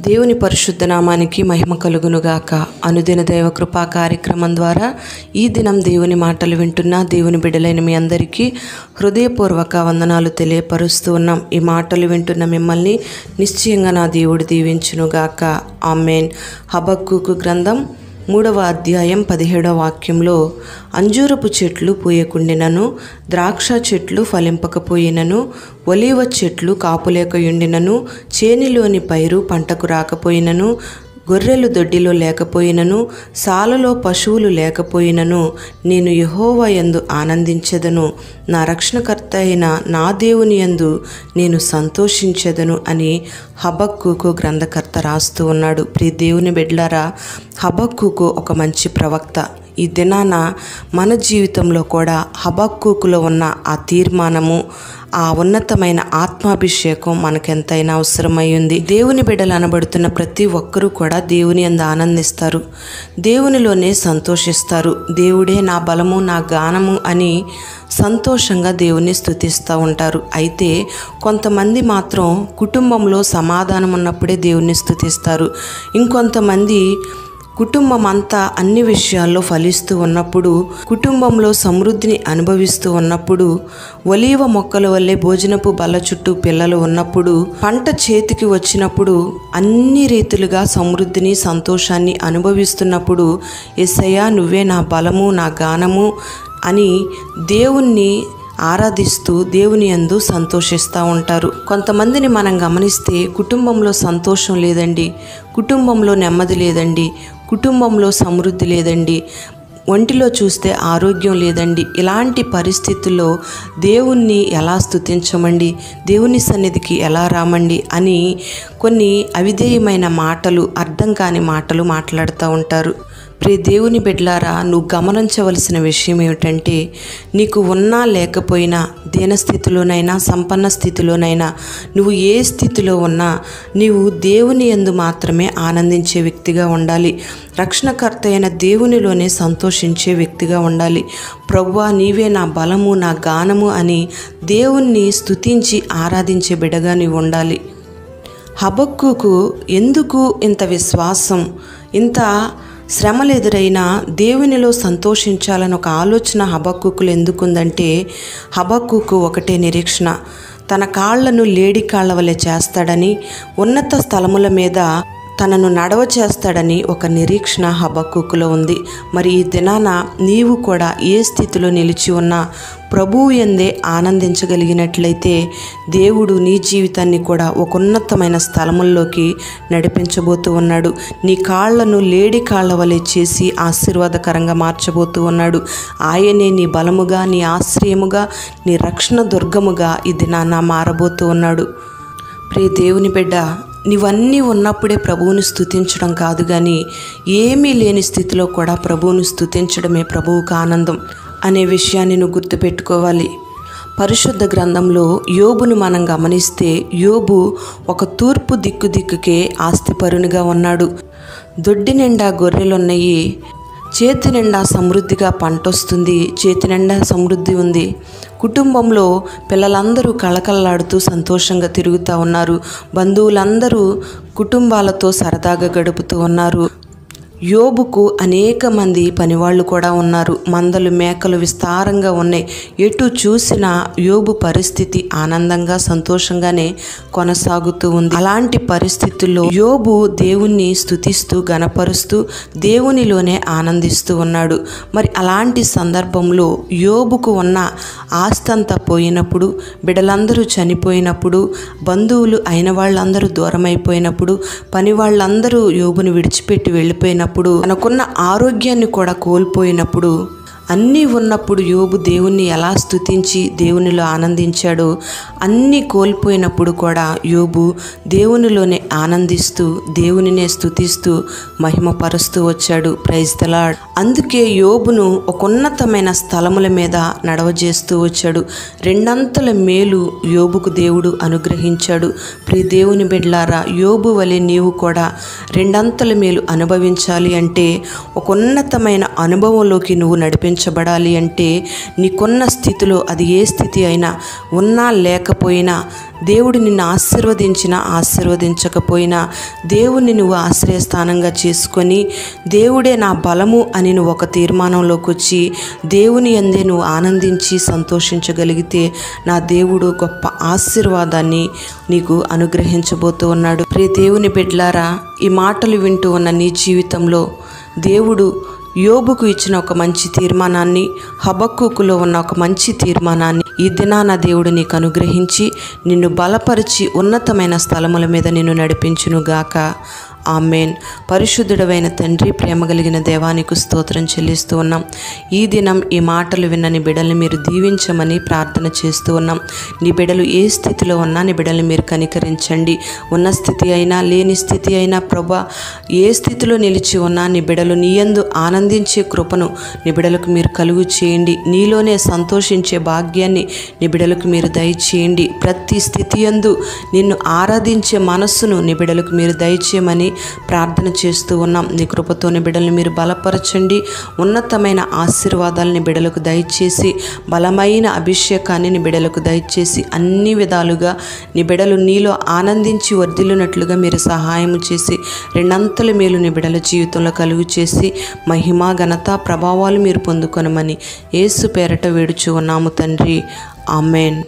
దేవుని పరిశుద్ధ నామానికి మహిమ కలుగునుగాక. అనుదిన దైవ కృపా కార్యక్రమం ద్వారా ఈ దినం దేవుని మాటలు వింటున్న దేవుని బిడ్డలైన మీ అందరికీ హృదయపూర్వక వందనాలు తెలియపరుస్తూ ఉన్నాం. ఈ మాటలు వింటున్న మిమ్మల్ని నిశ్చయంగా నా దేవుడు దీవించునుగాక. ఆమేన్. హబక్కూకు గ్రంథం 3వ అధ్యాయం 17వ వాక్యంలో, అంజూరపు చెట్లు పూయకుండినను, ద్రాక్ష చెట్లు ఫలింపకపోయినను, ఒలీవ చెట్లు కాపులేకయుండినను, చేనిలోని పైరు పంటకు రాకపోయినను, గొర్రెలు దొడ్డిలో లేకపోయినను, సాలలో పశువులు లేకపోయినను, నేను యెహోవా యందు ఆనందించెదను, నా రక్షణకర్త అయిన నా దేవుని యందు నేను సంతోషించెదను అని హబక్కూకు గ్రంథకర్త రాస్తూ ఉన్నాడు. ప్రియ దేవుని బిడ్డలారా, హబక్కూకు ఒక మంచి ప్రవక్త. ఈ దినాన మన జీవితంలో కూడా హబక్కూకులో ఉన్న ఆ తీర్మానము, ఆ ఉన్నతమైన ఆత్మాభిషేకం మనకెంతైనా అవసరమై ఉంది. దేవుని బిడ్డలు అనబడుతున్న ప్రతి ఒక్కరూ కూడా దేవుని యందు ఆనందిస్తారు, దేవునిలోనే సంతోషిస్తారు. దేవుడే నా బలము, నా గానము అని సంతోషంగా దేవుని స్తుతిస్తూ ఉంటారు. అయితే కొంతమంది మాత్రం కుటుంబంలో సమాధానం ఉన్నప్పుడే దేవుని స్తుతిస్తారు. ఇంకొంతమంది కుటుంబం అంతా అన్ని విషయాల్లో ఫలిస్తూ ఉన్నప్పుడు, కుటుంబంలో సమృద్ధిని అనుభవిస్తూ ఉన్నప్పుడు, ఒలీవ మొక్కల వల్లే భోజనపు బల్ల చుట్టూ పిల్లలు ఉన్నప్పుడు, పంట చేతికి వచ్చినప్పుడు, అన్ని రీతులుగా సమృద్ధిని సంతోషాన్ని అనుభవిస్తున్నప్పుడు, యేసయ్యా నువ్వే నా బలము, నా గానము అని దేవుణ్ణి ఆరాధిస్తూ దేవుని యందు సంతోషిస్తూ ఉంటారు. కొంతమందిని మనం గమనిస్తే కుటుంబంలో సంతోషం లేదండి, కుటుంబంలో నెమ్మది లేదండి, కుటుంబంలో సమృద్ధి లేదండి, ఒంటిలో చూస్తే ఆరోగ్యం లేదండి. ఇలాంటి పరిస్థితుల్లో దేవుణ్ణి ఎలా స్తుతించమండి, దేవుని సన్నిధికి ఎలా రామండి అని కొన్ని అవిధేయమైన మాటలు, అర్థం కాని మాటలు మాట్లాడుతూ ఉంటారు. ప్రియ దేవుని బిడ్డలారా, నువ్వు గమనించవలసిన విషయం ఏమిటంటే, నీకు ఉన్నా లేకపోయినా, దీనస్థితిలోనైనా సంపన్న స్థితిలోనైనా, నువ్వు ఏ స్థితిలో ఉన్నా నీవు దేవుని యందు మాత్రమే ఆనందించే వ్యక్తిగా ఉండాలి. రక్షణకర్త అయిన దేవునిలోనే సంతోషించే వ్యక్తిగా ఉండాలి. ప్రభువా నీవే నా బలము, నా గానము అని దేవుణ్ణి స్తుతించి ఆరాధించే బిడ్డగా నీవు ఉండాలి. హబక్కూకు ఎందుకు ఇంత విశ్వాసం, ఇంత శ్రమలు ఎదురైనా దేవునిలో సంతోషించాలని ఒక ఆలోచన హబక్కూకులో ఎందుకుందంటే, హబక్కూకు ఒకటే నిరీక్షణ, తన కాళ్లను లేడి కాళ్ల వలె చేస్తాడని, ఉన్నత స్థలముల మీద తనను నడవ చేస్తాడని ఒక నిరీక్షణ హబక్కూకులో ఉంది. మరి ఈ దినాన నీవు కూడా ఏ స్థితిలో నిలిచి ఉన్నా ప్రభువు యందే ఆనందించగలిగినట్లయితే దేవుడు నీ జీవితాన్ని కూడా ఒక ఉన్నతమైన స్థలముల్లోకి నడిపించబోతూ ఉన్నాడు. నీ కాళ్లను లేడి కాళ్ల వలె చేసి ఆశీర్వాదకరంగా మార్చబోతూ ఉన్నాడు. ఆయనే నీ బలముగా, నీ ఆశ్రయముగా, నీ రక్షణ దుర్గముగా ఈ దినాన మారబోతూ ఉన్నాడు. ప్రియ దేవుని బిడ్డ, నీవన్నీ ఉన్నప్పుడే ప్రభువుని స్తుతించడం కాదు, కానీ ఏమీ లేని స్థితిలో కూడా ప్రభువుని స్తుతించడమే ప్రభువుకు ఆనందం అనే విషయాన్ని నువ్వు గుర్తుపెట్టుకోవాలి. పరిశుద్ధ గ్రంథంలో యోబును మనం గమనిస్తే, యోబు ఒక తూర్పు దిక్కుకే ఆస్తిపరునిగా ఉన్నాడు. దొడ్డి నిండా గొర్రెలున్నాయి, చేతి నిండా సమృద్ధిగా పంట వస్తుంది, చేతి నిండా సమృద్ధి ఉంది. కుటుంబంలో పిల్లలందరూ కళకళలాడుతూ సంతోషంగా తిరుగుతూ ఉన్నారు. బంధువులందరూ కుటుంబాలతో సరదాగా గడుపుతూ ఉన్నారు. యోబుకు అనేక మంది పనివాళ్ళు కూడా ఉన్నారు. మందలు, మేకలు విస్తారంగా ఉన్నాయి. ఎటు చూసినా యోబు పరిస్థితి ఆనందంగా, సంతోషంగానే కొనసాగుతూ ఉంది. అలాంటి పరిస్థితుల్లో యోబు దేవుణ్ణి స్తుతిస్తూ, గణపరుస్తూ, దేవునిలోనే ఆనందిస్తూ ఉన్నాడు. మరి అలాంటి సందర్భంలో యోబుకు ఉన్న ఆస్తంతా పోయినప్పుడు, బిడ్డలందరూ చనిపోయినప్పుడు, బంధువులు అయిన వాళ్ళందరూ దూరమైపోయినప్పుడు, పని వాళ్ళందరూ యోబును విడిచిపెట్టి వెళ్ళిపోయినప్పుడు, తనకున్న ఆరోగ్యాన్ని కూడా కోల్పోయినప్పుడు, అన్నీ ఉన్నప్పుడు యోబు దేవుణ్ణి ఎలా స్తుతించి దేవునిలో ఆనందించాడో, అన్నీ కోల్పోయినప్పుడు కూడా యోబు దేవునిలోనే ఆనందిస్తూ, దేవునినే స్తుతిస్తూ, మహిమపరుస్తూ వచ్చాడు. Praise the Lord. అందుకే యోబును ఒక ఉన్నతమైన స్థలముల మీద నడవజేస్తూ వచ్చాడు. రెండంతల మేలు యోబుకు దేవుడు అనుగ్రహించాడు. ప్రియ దేవుని బిడ్డలారా, యోబు వలె నీవు కూడా రెండంతల మేలు అనుభవించాలి అంటే, ఒక ఉన్నతమైన అనుభవంలోకి నువ్వు నడిపించబడాలి అంటే, నీకున్న స్థితిలో అది ఏ స్థితి అయినా, ఉన్నా లేకపోయినా దేవుడు నిన్ను ఆశీర్వదించినా ఆశీర్వదించకపోయినా దేవుణ్ణి నువ్వు ఆశ్రయస్థానంగా చేసుకొని దేవుడే నా బలము అని నువ్వు ఒక తీర్మానంలోకి వచ్చి దేవుని యందే నువ్వు ఆనందించి సంతోషించగలిగితే నా దేవుడు గొప్ప ఆశీర్వాదాన్ని నీకు అనుగ్రహించబోతూ ఉన్నాడు. ప్రియ దేవుని బిడ్డలారా, ఈ మాటలు వింటూ ఉన్న నీ జీవితంలో దేవుడు యోబుకు ఇచ్చిన ఒక మంచి తీర్మానాన్ని, హబక్కూకులో ఉన్న ఒక మంచి తీర్మానాన్ని ఈ దినాన దేవుడు నీకు అనుగ్రహించి నిన్ను బలపరిచి ఉన్నతమైన స్థలముల మీద నిన్ను నడిపించునుగాక. ఆమేన్. పరిశుద్ధుడవైన తండ్రి, ప్రేమ కలిగిన దేవానికి స్తోత్రం చెల్లిస్తూ ఉన్నాం. ఈ దినం ఈ మాటలు విన్న నీ బిడ్డల్ని మీరు దీవించమని ప్రార్థన చేస్తూ ఉన్నాం. నీ బిడ్డలు ఏ స్థితిలో ఉన్నా నీ బిడ్డల్ని మీరు కనికరించండి. ఉన్న స్థితి అయినా లేని స్థితి అయినా ప్రభా, ఏ స్థితిలో నిలిచి ఉన్నా నీ బిడ్డలు నీ యందు ఆనందించే కృపను నీ బిడ్డలకు మీరు కలుగు చేయండి. నీలోనే సంతోషించే భాగ్యాన్ని నీ బిడ్డలకు మీరు దయచేయండి. ప్రతి స్థితి యందు నిన్ను ఆరాధించే మనస్సును నీ బిడ్డలకు మీరు దయచేయమని ప్రార్థన చేస్తూ ఉన్నాం. నీ కృపతో నీ బిడ్డల్ని మీరు బలపరచండి. ఉన్నతమైన ఆశీర్వాదాలని బిడ్డలకు దయచేసి, బలమైన అభిషేకాన్ని నీ బిడ్డలకు దయచేసి, అన్ని విధాలుగా నీ బిడ్డలు నీలో ఆనందించి వర్ధిల్లునట్లుగా మీరు సహాయం చేసి, రెండంతల మేలు నీ బిడ్డల జీవితంలో కలుగు చేసి, మహిమ ఘనత ప్రభావాలు మీరు పొందుకొనమని యేసు పేరట వేడుచు ఉన్నాము తండ్రి. ఆమేన్.